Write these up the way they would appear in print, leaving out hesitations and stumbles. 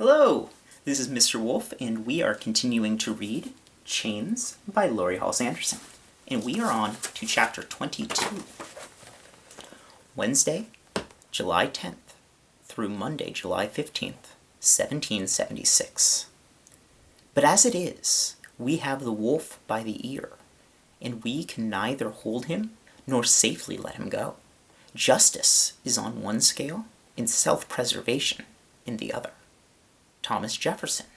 Hello, this is Mr. Wolf, and we are continuing to read Chains by Laurie Halse, and we are on to chapter 22. Wednesday, July 10th through Monday, July 15th, 1776. But as it is, we have the wolf by the ear, and we can neither hold him nor safely let him go. Justice is on one scale, and self-preservation in the other. Thomas Jefferson,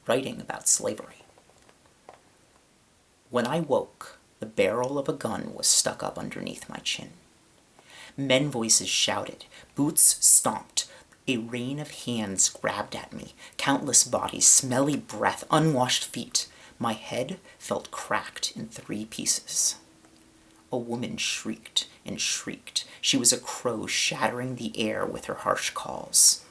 writing about slavery. When I woke, the barrel of a gun was stuck up underneath my chin. Men voices shouted, boots stomped, a rain of hands grabbed at me, countless bodies, smelly breath, unwashed feet. My head felt cracked in 3 pieces. A woman shrieked and shrieked. She was a crow shattering the air with her harsh calls.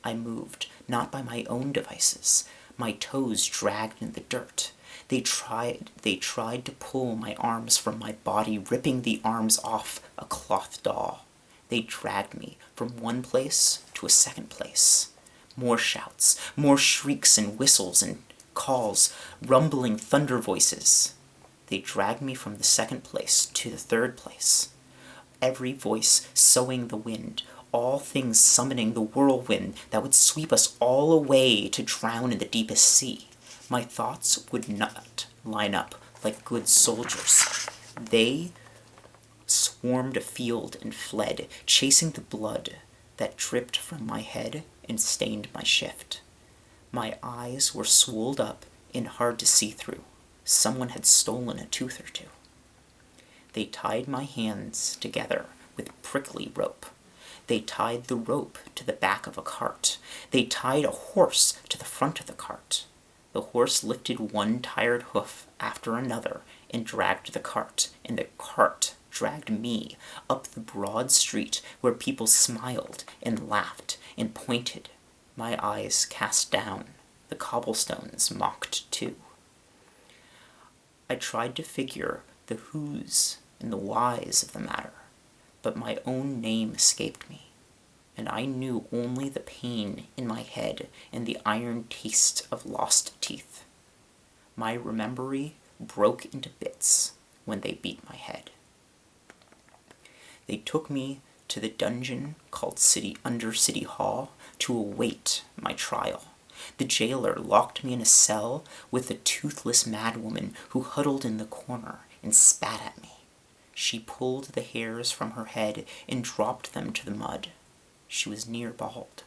I moved, not by my own devices. My toes dragged in the dirt. They tried to pull my arms from my body, ripping the arms off a cloth doll. They dragged me from one place to a second place. More shouts, more shrieks and whistles and calls, rumbling thunder voices. They dragged me from the second place to the third place. Every voice sowing the wind, all things summoning the whirlwind that would sweep us all away to drown in the deepest sea. My thoughts would not line up like good soldiers. They swarmed a field and fled, chasing the blood that dripped from my head and stained my shift. My eyes were swolled up and hard to see through. Someone had stolen a tooth or two. They tied my hands together with prickly rope. They tied the rope to the back of a cart. They tied a horse to the front of the cart. The horse lifted one tired hoof after another and dragged the cart, and the cart dragged me up the broad street where people smiled and laughed and pointed, my eyes cast down. The cobblestones mocked too. I tried to figure the whos and the whys of the matter, but my own name escaped me, and I knew only the pain in my head and the iron taste of lost teeth. My memory broke into bits when they beat my head. They took me to the dungeon called under City Hall to await my trial. The jailer locked me in a cell with a toothless madwoman who huddled in the corner and spat at me. She pulled the hairs from her head and dropped them to the mud. She was near bald.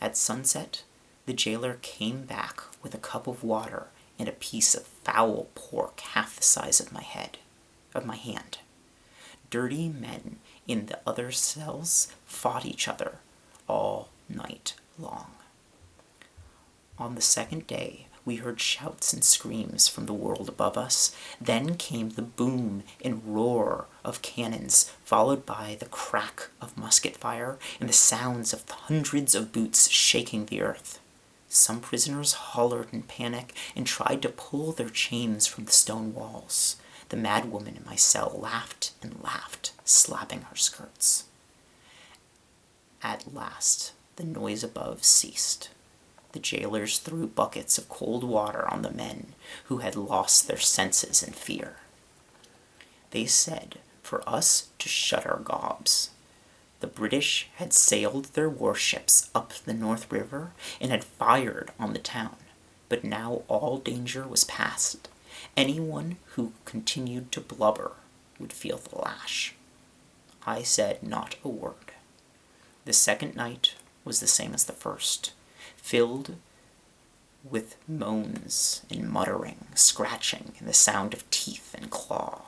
At sunset, the jailer came back with a cup of water and a piece of foul pork half the size of my hand. Dirty men in the other cells fought each other all night long. On the second day, we heard shouts and screams from the world above us. Then came the boom and roar of cannons, followed by the crack of musket fire and the sounds of hundreds of boots shaking the earth. Some prisoners hollered in panic and tried to pull their chains from the stone walls. The madwoman in my cell laughed and laughed, slapping her skirts. At last, the noise above ceased. The jailers threw buckets of cold water on the men who had lost their senses in fear. They said for us to shut our gobs. The British had sailed their warships up the North River and had fired on the town, but now all danger was past. Anyone who continued to blubber would feel the lash. I said not a word. The second night was the same as the first, filled with moans and muttering, scratching, and the sound of teeth and claw.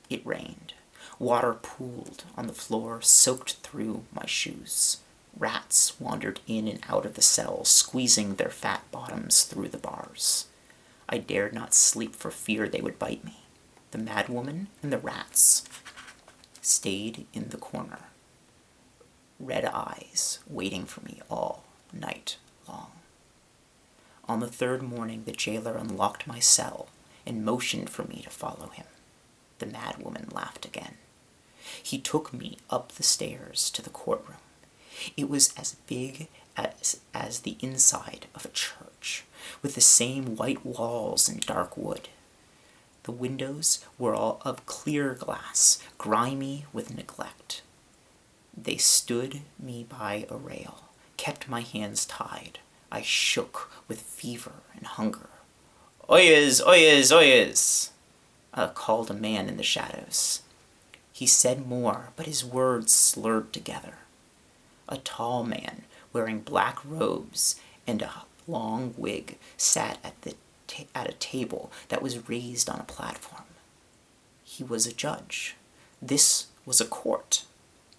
It rained. Water pooled on the floor, soaked through my shoes. Rats wandered in and out of the cells, squeezing their fat bottoms through the bars. I dared not sleep for fear they would bite me. The madwoman and the rats stayed in the corner, red eyes waiting for me all night long. On the third morning, the jailer unlocked my cell and motioned for me to follow him. The madwoman laughed again. He took me up the stairs to the courtroom. It was as big as the inside of a church, with the same white walls and dark wood. The windows were all of clear glass, grimy with neglect. They stood me by a rail, kept my hands tied. I shook with fever and hunger. "Oyez, oyez, oyez!" called a man in the shadows. He said more, but his words slurred together. A tall man, wearing black robes and a long wig, sat at a table that was raised on a platform. He was a judge. This was a court.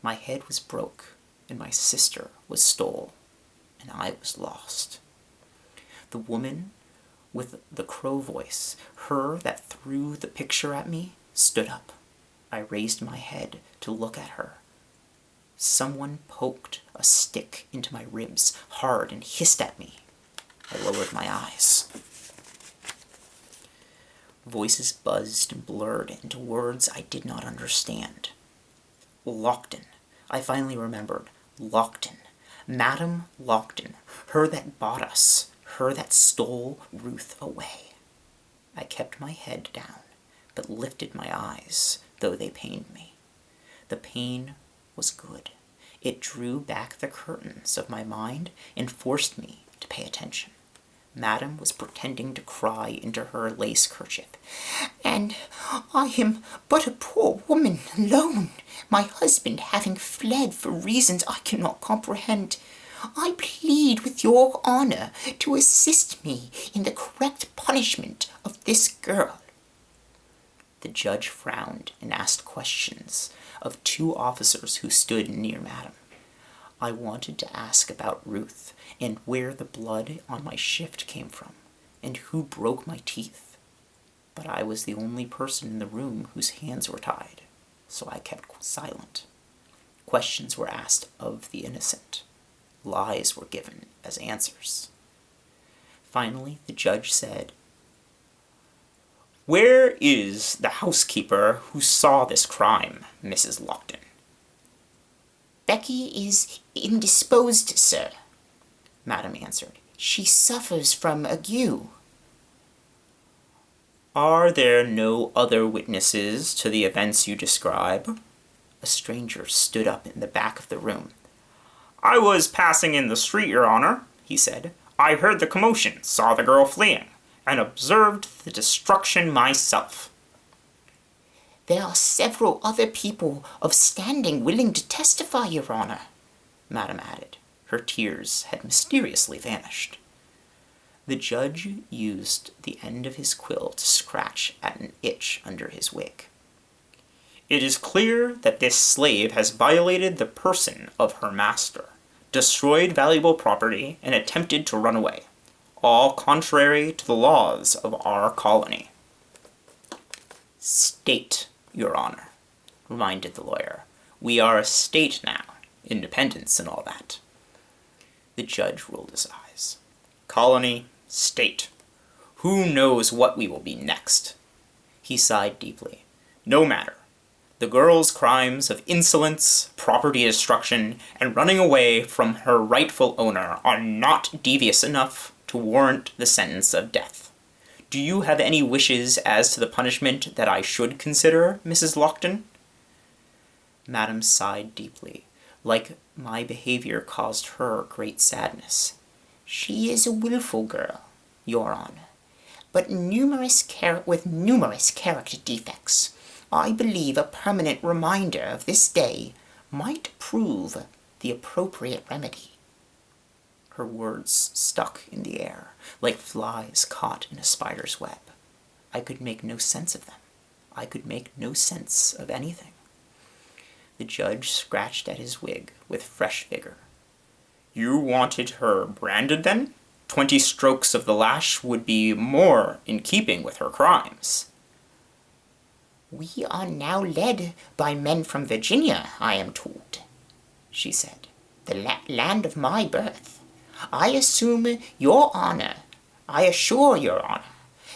My head was broke, and my sister was stole, and I was lost. The woman with the crow voice, her that threw the picture at me, stood up. I raised my head to look at her. Someone poked a stick into my ribs hard and hissed at me. I lowered my eyes. Voices buzzed and blurred into words I did not understand. Lockton. I finally remembered. Lockton. Madame Lockton. Her that bought us. Her that stole Ruth away. I kept my head down, but lifted my eyes, though they pained me. The pain was good. It drew back the curtains of my mind and forced me to pay attention. Madame was pretending to cry into her lace kerchief. "And I am but a poor woman alone, my husband having fled for reasons I cannot comprehend. I plead with your honor to assist me in the correct punishment of this girl." The judge frowned and asked questions of two officers who stood near Madame. I wanted to ask about Ruth, and where the blood on my shift came from, and who broke my teeth. But I was the only person in the room whose hands were tied, so I kept silent. Questions were asked of the innocent. Lies were given as answers. Finally, the judge said, "Where is the housekeeper who saw this crime, Mrs. Lockton?" "Becky is indisposed, sir," Madame answered. "She suffers from ague." "Are there no other witnesses to the events you describe?" A stranger stood up in the back of the room. "I was passing in the street, Your Honor," he said. "I heard the commotion, saw the girl fleeing, and observed the destruction myself." "There are several other people of standing willing to testify, Your Honor," Madame added. Her tears had mysteriously vanished. The judge used the end of his quill to scratch at an itch under his wig. "It is clear that this slave has violated the person of her master, destroyed valuable property, and attempted to run away, all contrary to the laws of our colony." "State, Your Honor," reminded the lawyer. "We are a state now, independence and all that." The judge rolled his eyes. "Colony, state. Who knows what we will be next?" He sighed deeply. "No matter. The girl's crimes of insolence, property destruction, and running away from her rightful owner are not devious enough to warrant the sentence of death. Do you have any wishes as to the punishment that I should consider, Mrs. Lockton?" Madame sighed deeply, like my behavior caused her great sadness. "She is a willful girl, Your Honor, but with numerous character defects. I believe a permanent reminder of this day might prove the appropriate remedy." Her words stuck in the air, like flies caught in a spider's web. I could make no sense of them. I could make no sense of anything. The judge scratched at his wig with fresh vigor. "You wanted her branded, then? 20 strokes of the lash would be more in keeping with her crimes." "We are now led by men from Virginia, I am told," she said, "the land of my birth. I assure Your Honor,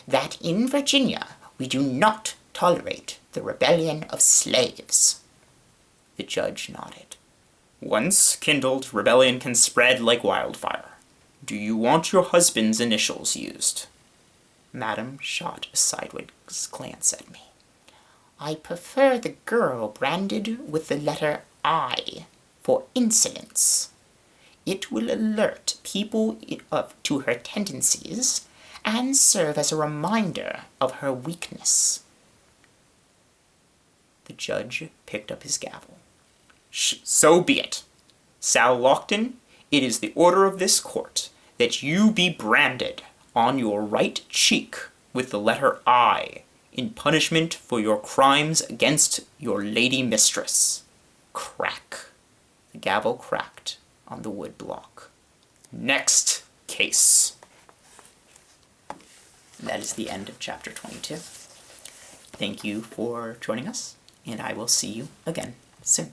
that in Virginia we do not tolerate the rebellion of slaves." The judge nodded. Once kindled, rebellion can spread like wildfire. Do you want your husband's initials used? Madam shot a sideways glance at me. I prefer the girl branded with the letter I for insolence. It will alert people to her tendencies and serve as a reminder of her weakness. The judge picked up his gavel. So be it. Sal Lockton, it is the order of this court that you be branded on your right cheek with the letter I in punishment for your crimes against your lady mistress. Crack. The gavel cracked on the wood block. Next case. That is the end of chapter 22. Thank you for joining us, and I will see you again soon.